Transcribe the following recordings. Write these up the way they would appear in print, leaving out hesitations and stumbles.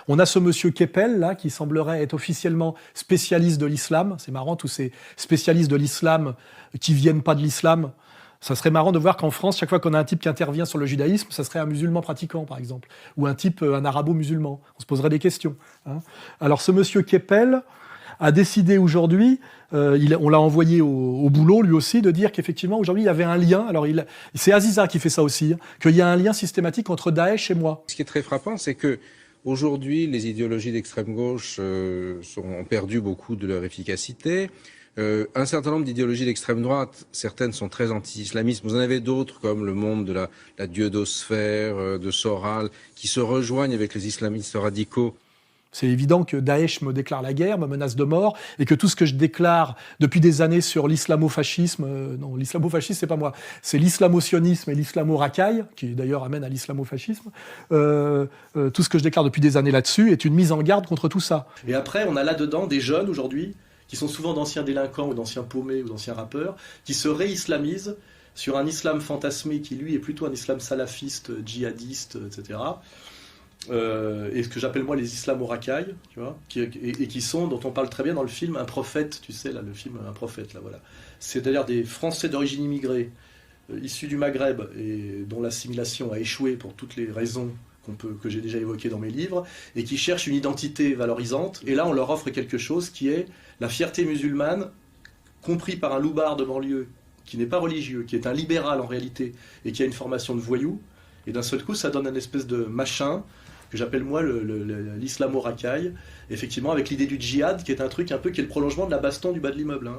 On a ce monsieur Keppel, là, qui semblerait être officiellement spécialiste de l'islam. C'est marrant, tous ces spécialistes de l'islam qui viennent pas de l'islam. Ça serait marrant de voir qu'en France, chaque fois qu'on a un type qui intervient sur le judaïsme, ça serait un musulman pratiquant, par exemple, ou un arabo-musulman. On se poserait des questions. Hein. Alors, ce monsieur Keppel a décidé aujourd'hui, on l'a envoyé au boulot, lui aussi, de dire qu'effectivement, aujourd'hui, il y avait un lien. Alors, c'est Aziza qui fait ça aussi, hein, qu'il y a un lien systématique entre Daesh et moi. Ce qui est très frappant, c'est que aujourd'hui, les idéologies d'extrême gauche ont perdu beaucoup de leur efficacité. Un certain nombre d'idéologies d'extrême droite, certaines sont très anti-islamistes. Vous en avez d'autres, comme le monde de la diodosphère, de Soral, qui se rejoignent avec les islamistes radicaux. C'est évident que Daesh me déclare la guerre, me menace de mort, et que tout ce que je déclare depuis des années sur l'islamo-fascisme, non, l'islamo-fascisme, c'est pas moi, c'est l'islamo-sionisme et l'islamo-racaille, qui d'ailleurs amène à l'islamo-fascisme, tout ce que je déclare depuis des années là-dessus est une mise en garde contre tout ça. Et après, on a là-dedans des jeunes aujourd'hui, qui sont souvent d'anciens délinquants ou d'anciens paumés ou d'anciens rappeurs, qui se réislamisent sur un islam fantasmé qui, lui, est plutôt un islam salafiste, djihadiste, etc., et ce que j'appelle moi les islamo-racailles, tu vois, et qui sont, dont on parle très bien dans le film Un prophète, tu sais, là, le film Un prophète, là, voilà. C'est-à-dire des Français d'origine immigrée, issus du Maghreb, et dont l'assimilation a échoué pour toutes les raisons que j'ai déjà évoquées dans mes livres, et qui cherchent une identité valorisante, et là on leur offre quelque chose qui est la fierté musulmane, compris par un loupard de banlieue, qui n'est pas religieux, qui est un libéral en réalité, et qui a une formation de voyou, et d'un seul coup ça donne un espèce de machin, que j'appelle moi l'islamo-racaille, effectivement avec l'idée du djihad, qui est un truc un peu qui est le prolongement de la baston du bas de l'immeuble. Hein.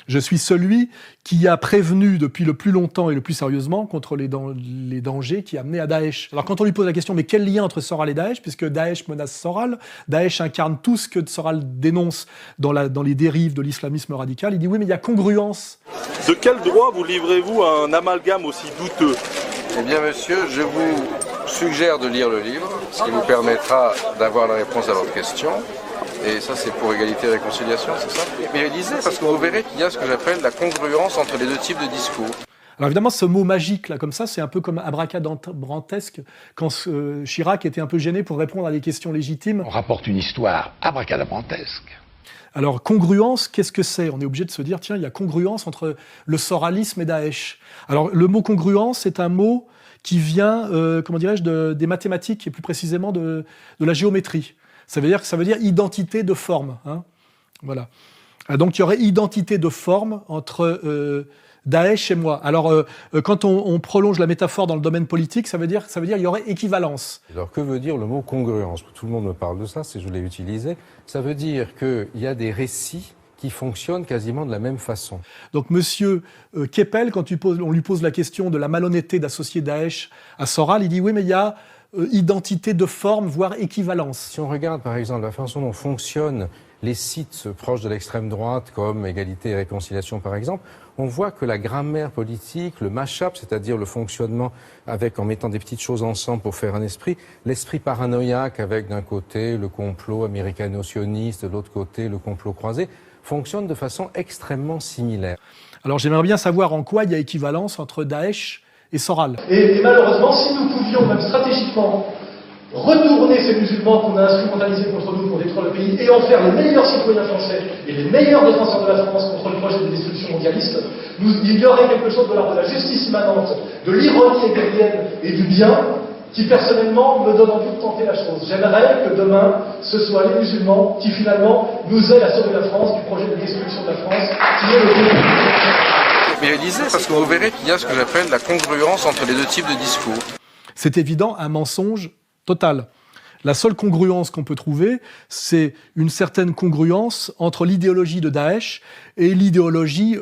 Je suis celui qui a prévenu depuis le plus longtemps et le plus sérieusement contre les dangers qui amenaient à Daesh. Alors quand on lui pose la question, mais quel lien entre Soral et Daesh, puisque Daesh menace Soral, Daesh incarne tout ce que Soral dénonce dans les dérives de l'islamisme radical, il dit oui mais il y a congruence. De quel droit vous livrez-vous à un amalgame aussi douteux ? Eh bien monsieur, je vous suggère de lire le livre, ce qui vous permettra d'avoir la réponse à votre question. Et ça, c'est pour égalité et réconciliation, c'est ça ? Mais lisez, parce que vous verrez qu'il y a ce que j'appelle la congruence entre les deux types de discours. Alors évidemment, ce mot magique, là, comme ça, c'est un peu comme abracadabrantesque, quand Chirac était un peu gêné pour répondre à des questions légitimes. On rapporte une histoire abracadabrantesque. Alors, congruence, qu'est-ce que c'est ? On est obligé de se dire, tiens, il y a congruence entre le soralisme et Daesh. Alors, le mot congruence, c'est un mot qui vient, des mathématiques, et plus précisément de la géométrie. Ça veut dire identité de forme. Hein, voilà. Donc, il y aurait identité de forme entre Daesh et moi. Alors, quand on prolonge la métaphore dans le domaine politique, ça veut dire qu'il y aurait équivalence. Alors, que veut dire le mot congruence ? Tout le monde me parle de ça, je l'ai utilisé. Ça veut dire qu'il y a des récits qui fonctionnent quasiment de la même façon. Donc, monsieur Keppel, quand on lui pose la question de la malhonnêteté d'associer Daesh à Soral, il dit oui, mais il y a identité de forme, voire équivalence. Si on regarde, par exemple, la façon dont fonctionnent les sites proches de l'extrême droite, comme Égalité et Réconciliation, par exemple, on voit que la grammaire politique, le mash-up, c'est-à-dire le fonctionnement en mettant des petites choses ensemble pour faire un esprit, l'esprit paranoïaque avec d'un côté le complot américano-sioniste, de l'autre côté le complot croisé, fonctionne de façon extrêmement similaire. Alors j'aimerais bien savoir en quoi il y a équivalence entre Daesh et Soral. Et malheureusement, si nous pouvions, même stratégiquement, retourner ces musulmans qu'on a instrumentalisés contre nous pour détruire le pays et en faire les meilleurs citoyens français et les meilleurs défenseurs de la France contre le projet de destruction mondialiste, il y aurait quelque chose de l'ordre de la justice immanente, de l'ironie hegelienne et du bien qui personnellement me donne envie de tenter la chose. J'aimerais que demain, ce soit les musulmans qui finalement nous aident à sauver la France du projet de destruction de la France qui est le but. Mais lisez, parce que vous verrez qu'il y a ce que j'appelle la congruence entre les deux types de discours. C'est évident un mensonge total. La seule congruence qu'on peut trouver, c'est une certaine congruence entre l'idéologie de Daesh et l'idéologie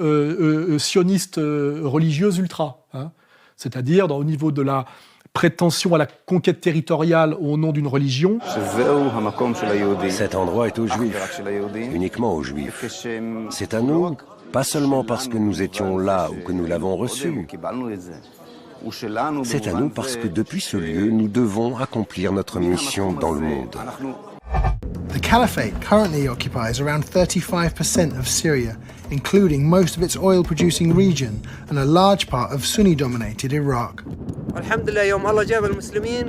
sioniste religieuse ultra. Hein. C'est-à-dire au niveau de la prétention à la conquête territoriale au nom d'une religion. Cet endroit est aux Juifs, uniquement aux Juifs. C'est à nous, pas seulement parce que nous étions là ou que nous l'avons reçu. C'est à nous parce que depuis ce lieu, nous devons accomplir notre mission dans le monde. The Caliphate currently occupies around 35% of Syria, including most of its oil-producing region and a large part of Sunni-dominated Iraq. الحمد لله يوم الله جاب المسلمين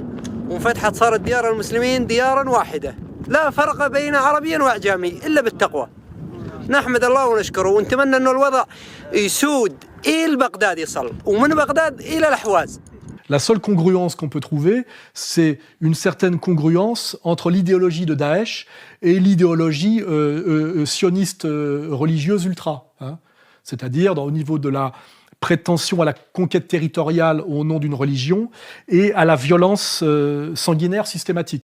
وانفتحت صارت ديار المسلمين ديارا واحدة لا فرق بين عربي وأعجمي إلا بالتقوى نحمد الله ونشكره ونتمنى أنه الوضع يسود إلى بغداد يصل ومن بغداد إلى الأحواز. La seule congruence qu'on peut trouver, c'est une certaine congruence entre l'idéologie de Daesh et l'idéologie sioniste religieuse ultra. Hein. C'est-à-dire au niveau de la prétention à la conquête territoriale au nom d'une religion et à la violence sanguinaire systématique.